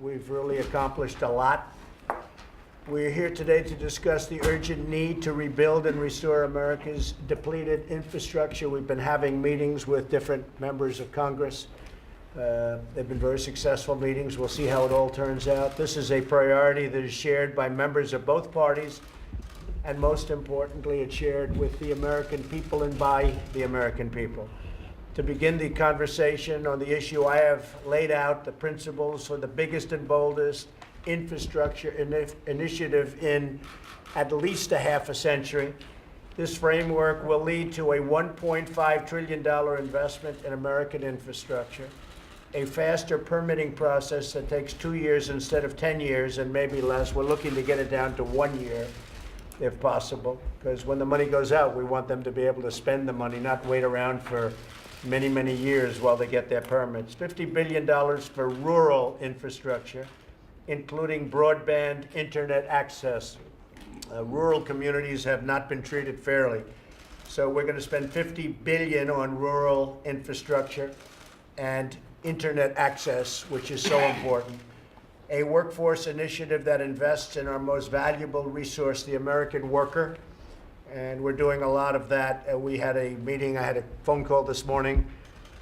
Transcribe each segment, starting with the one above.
We've really accomplished a lot. We're here today to discuss the urgent need to rebuild and restore America's depleted infrastructure. We've been having meetings with different members of Congress. They've been very successful meetings. We'll see how it all turns out. This is a priority that is shared by members of both parties, and most importantly, it's shared with the American people and by the American people. To begin the conversation on the issue, I have laid out the principles for the biggest and boldest infrastructure initiative in at least a half a century. This framework will lead to a $1.5 trillion investment in American infrastructure, a faster permitting process that takes 2 years instead of 10 years and maybe less. We're looking to get it down to 1 year, if possible, because when the money goes out, we want them to be able to spend the money, not wait around for many, many years while they get their permits. $50 billion for rural infrastructure, including broadband internet access. Rural communities have not been treated fairly. So we're going to spend $50 billion on rural infrastructure and internet access, which is so important. A workforce initiative that invests in our most valuable resource, the American worker. And we're doing a lot of that. We had a meeting, I had a phone call this morning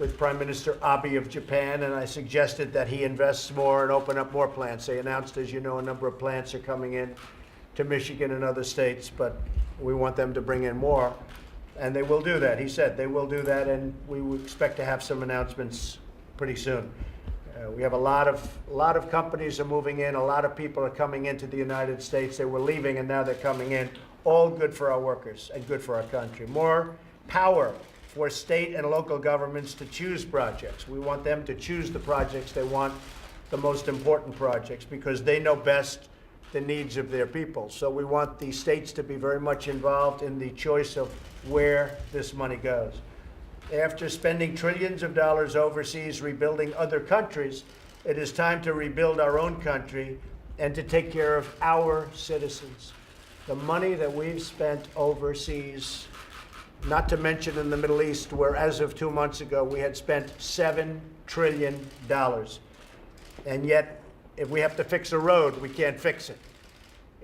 with Prime Minister Abe of Japan, and I suggested that he invests more and open up more plants. They announced, as you know, a number of plants are coming in to Michigan and other states, but we want them to bring in more. And they will do that. He said they will do that, and we would expect to have some announcements pretty soon. We have a lot of companies are moving in. A lot of people are coming into the United States. They were leaving, and now they're coming in. All good for our workers and good for our country. More power for state and local governments to choose projects. We want them to choose the projects they want, the most important projects, because they know best the needs of their people. So we want the states to be very much involved in the choice of where this money goes. After spending trillions of dollars overseas rebuilding other countries, it is time to rebuild our own country and to take care of our citizens. The money that we've spent overseas, not to mention in the Middle East, where as of 2 months ago, we had spent $7 trillion. And yet, if we have to fix a road, we can't fix it.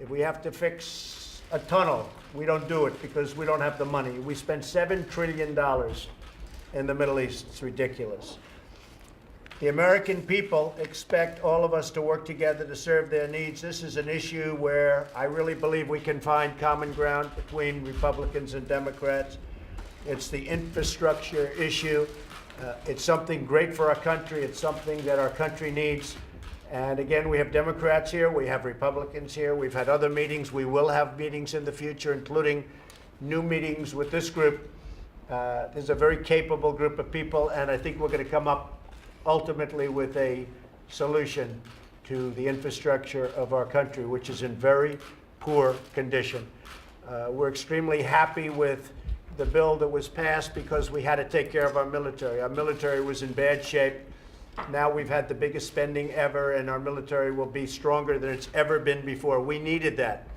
If we have to fix a tunnel, we don't do it because we don't have the money. We spent $7 trillion in the Middle East. It's ridiculous. The American people expect all of us to work together to serve their needs. This is an issue where I really believe we can find common ground between Republicans and Democrats. It's the infrastructure issue. It's something great for our country. It's something that our country needs. And again, we have Democrats here. We have Republicans here. We've had other meetings. We will have meetings in the future, including new meetings with this group. There's a very capable group of people, and I think we're going to come up ultimately with a solution to the infrastructure of our country, which is in very poor condition. We're extremely happy with the bill that was passed because we had to take care of our military. Our military was in bad shape. Now we've had the biggest spending ever, and our military will be stronger than it's ever been before. We needed that.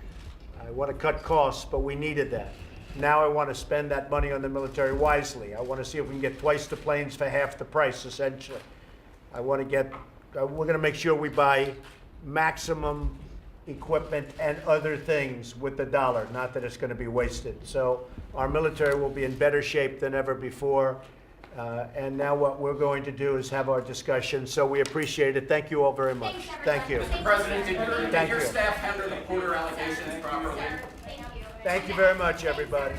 I want to cut costs, but we needed that. Now I want to spend that money on the military wisely. I want to see if we can get twice the planes for half the price, essentially. We're going to make sure we buy maximum equipment and other things with the dollar, not that it's going to be wasted. So our military will be in better shape than ever before. And now what we're going to do is have our discussion. So we appreciate it. Thank you all very much. Thank you. Mr. President, did your staff handle the Porter allegations properly? Thank you very much, everybody.